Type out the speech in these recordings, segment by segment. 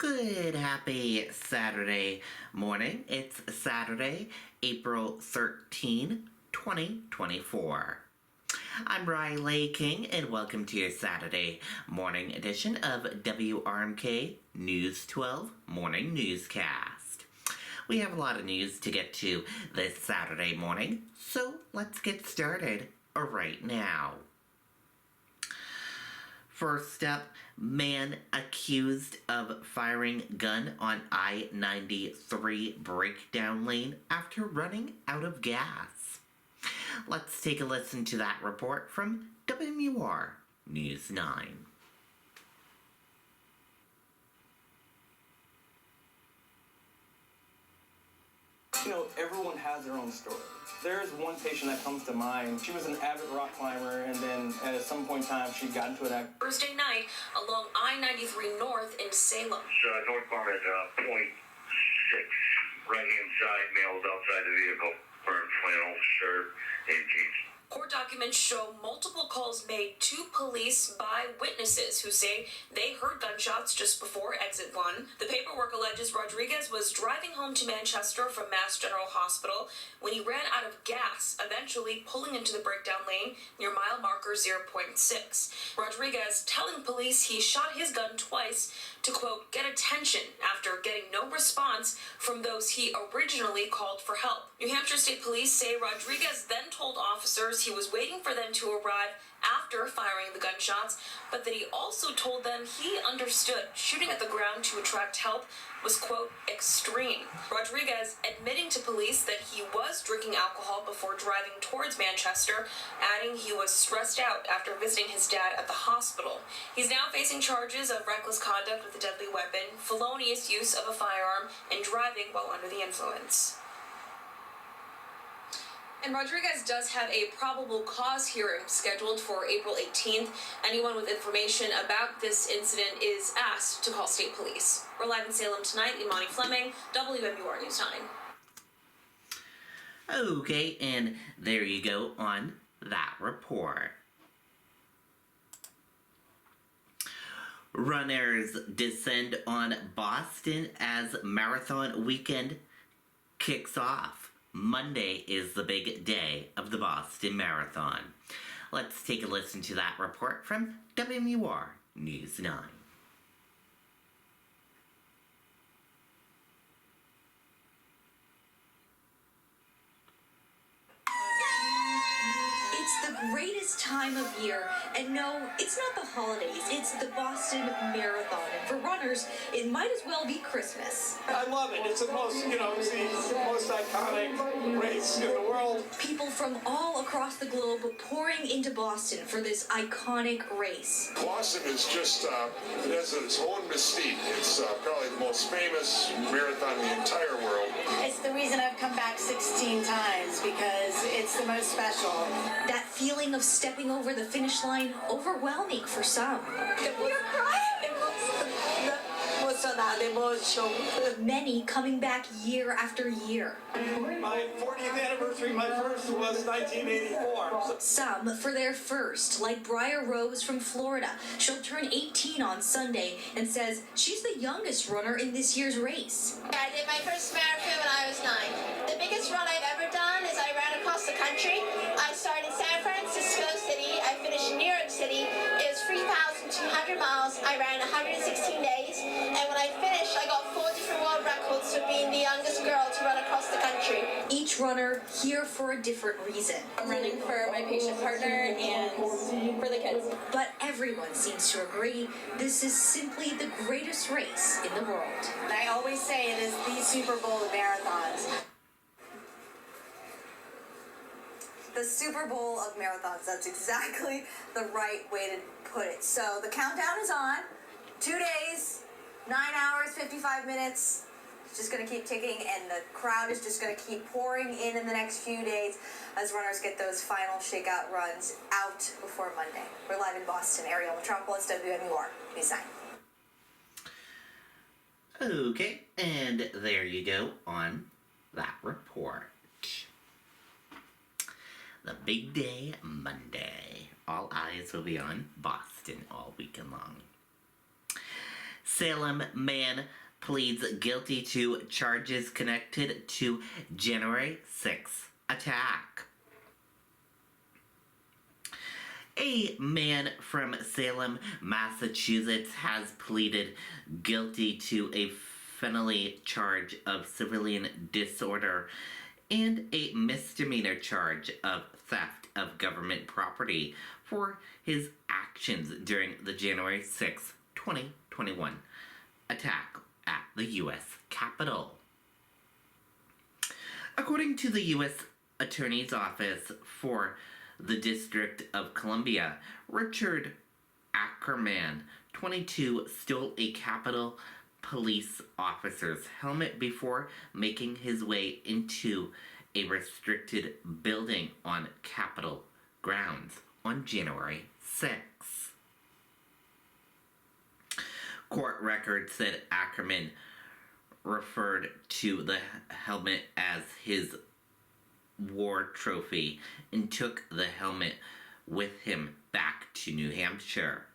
Good, happy Saturday morning. It's Saturday, April 13, 2024. I'm Riley King, and welcome to your Saturday morning edition of WRMK News 12 Morning Newscast. We have a lot of news to get to this Saturday morning, so let's get started right now. First up, man accused of firing gun on I-93 breakdown lane after running out of gas. Let's take a listen to that report from WRMK News 9. You know, everyone has their own story. There's one patient that comes to mind. She was an avid rock climber, and then at some point in time, she got into an accident. Thursday night along I-93 North in Salem. Northbound at .6, right-hand side, males outside the vehicle, wearing flannel shirt and jeans. Court documents show multiple calls made to police by witnesses who say they heard gunshots just before exit 1. The paperwork alleges Rodriguez was driving home to Manchester from Mass General Hospital when he ran out of gas, eventually pulling into the breakdown lane near mile marker 0.6. Rodriguez telling police he shot his gun twice to, quote, get attention after getting no response from those he originally called for help. New Hampshire State Police say Rodriguez then told officers he was waiting for them to arrive after firing the gunshots, but that he also told them he understood shooting at the ground to attract help was, quote, extreme. Rodriguez admitting to police that he was drinking alcohol before driving towards Manchester, adding he was stressed out after visiting his dad at the hospital. He's now facing charges of reckless conduct with a deadly weapon, felonious use of a firearm, and driving while under the influence. And Rodriguez does have a probable cause hearing scheduled for April 18th. Anyone with information about this incident is asked to call state police. We're live in Salem tonight. Imani Fleming, WWR News 9. Okay, and there you go on that report. Runners descend on Boston as marathon weekend kicks off. Monday is the big day of the Boston Marathon. Let's take a listen to that report from WRMK News 9. It's the greatest time of year, and no, it's not the holidays, it's the Boston Marathon, and for runners, it might as well be Christmas. I love it. It's the most, it's the most iconic race in the world. People from all across the globe pouring into Boston for this iconic race. Boston is just, it has its own mystique. It's probably the most famous marathon in the entire world. It's the reason I've come back 16 times, because it's the most special. That feeling of stepping over the finish line, overwhelming for some. You're crying! Many coming back year after year. My 40th anniversary, my first was 1984. Some for their first, like Briar Rose from Florida. She'll turn 18 on Sunday and says she's the youngest runner in this year's race. I did my first marathon when I was 9. The biggest run I've ever done is I ran across the country. I started in San Francisco City. I finished in New York City. It was 3,200 miles. I ran 116 days. And when I finished, I got 4 different world records for being the youngest girl to run across the country. Each runner here for a different reason. I'm running for my patient partner and for the kids. But everyone seems to agree this is simply the greatest race in the world. I always say it is the Super Bowl of marathons. The Super Bowl of marathons. That's exactly the right way to put it. So the countdown is on. 2 days, 9 hours, 55 minutes. It's just going to keep ticking, and the crowd is just going to keep pouring in the next few days as runners get those final shakeout runs out before Monday. We're live in Boston, Ariel Metropolis, WWR News 9. Okay, and there you go on that report. The big day, Monday. All eyes will be on Boston all weekend long. Salem man pleads guilty to charges connected to January 6th attack. A man from Salem, Massachusetts has pleaded guilty to a felony charge of civilian disorder and a misdemeanor charge of theft of government property for his actions during the January 6, 2021 attack at the U.S. Capitol. According to the U.S. Attorney's Office for the District of Columbia, Richard Ackerman, 22, stole a Capitol police officer's helmet before making his way into a restricted building on Capitol grounds on January 6. Court records said Ackerman referred to the helmet as his war trophy and took the helmet with him back to New Hampshire.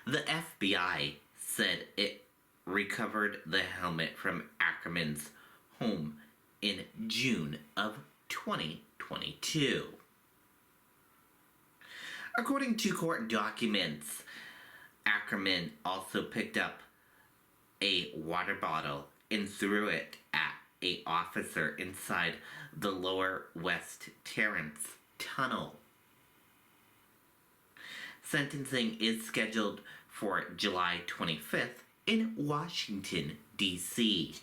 The FBI said it recovered the helmet from Ackerman's home in June of 2022. According to court documents, Ackerman also picked up a water bottle and threw it at an officer inside the Lower West Terrace Tunnel. Sentencing is scheduled for July 25th in Washington, D.C.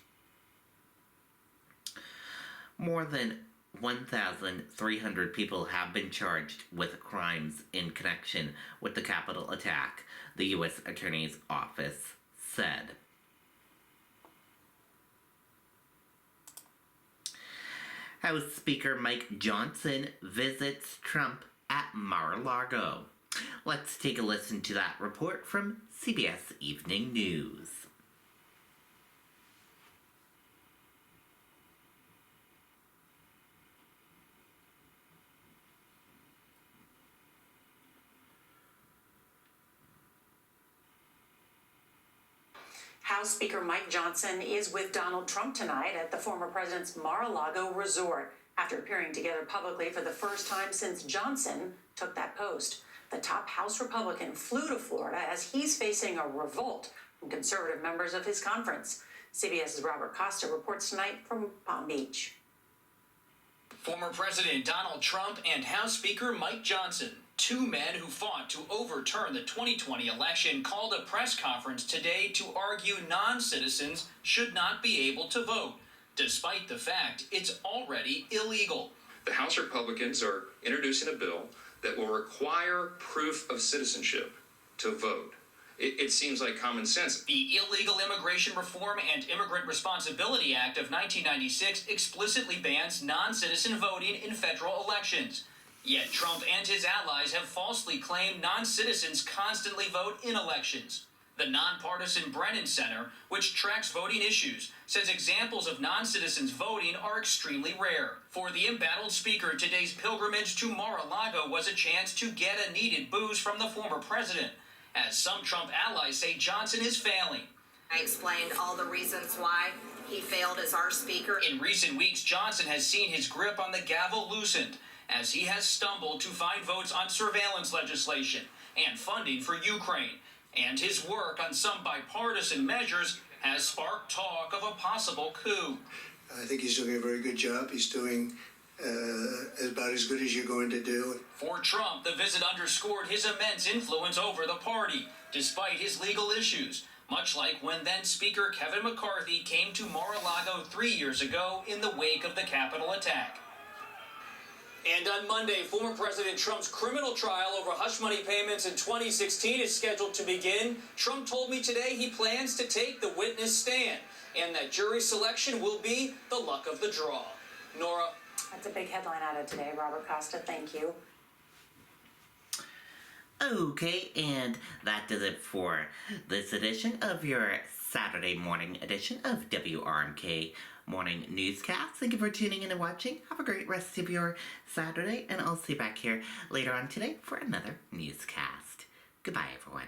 More than 1,300 people have been charged with crimes in connection with the Capitol attack, the U.S. Attorney's Office said. House Speaker Mike Johnson visits Trump at Mar-a-Lago. Let's take a listen to that report from CBS Evening News. House Speaker Mike Johnson is with Donald Trump tonight at the former president's Mar-a-Lago resort after appearing together publicly for the first time since Johnson took that post. The top House Republican flew to Florida as he's facing a revolt from conservative members of his conference. CBS's Robert Costa reports tonight from Palm Beach. Former President Donald Trump and House Speaker Mike Johnson, two men who fought to overturn the 2020 election, called a press conference today to argue non-citizens should not be able to vote, despite the fact it's already illegal. The House Republicans are introducing a bill that will require proof of citizenship to vote. It seems like common sense. The Illegal Immigration Reform and Immigrant Responsibility Act of 1996 explicitly bans non-citizen voting in federal elections. Yet Trump and his allies have falsely claimed non-citizens constantly vote in elections. The nonpartisan Brennan Center, which tracks voting issues, says examples of non-citizens voting are extremely rare. For the embattled speaker, today's pilgrimage to Mar-a-Lago was a chance to get a needed boost from the former president, as some Trump allies say Johnson is failing. I explained all the reasons why he failed as our speaker. In recent weeks, Johnson has seen his grip on the gavel loosened, as he has stumbled to find votes on surveillance legislation and funding for Ukraine. And his work on some bipartisan measures has sparked talk of a possible coup. I think he's doing a very good job. He's doing about as good as you're going to do. For Trump, the visit underscored his immense influence over the party, despite his legal issues, much like when then Speaker Kevin McCarthy came to Mar-a-Lago 3 years ago in the wake of the Capitol attack. And on Monday, former President Trump's criminal trial over hush money payments in 2016 is scheduled to begin. Trump told me today he plans to take the witness stand and that jury selection will be the luck of the draw. Nora. That's a big headline out of today. Robert Costa, thank you. Okay, and that does it for this edition of your Saturday morning edition of WRMK Morning Newscast. Thank you for tuning in and watching. Have a great rest of your Saturday, and I'll see you back here later on today for another newscast. Goodbye, everyone.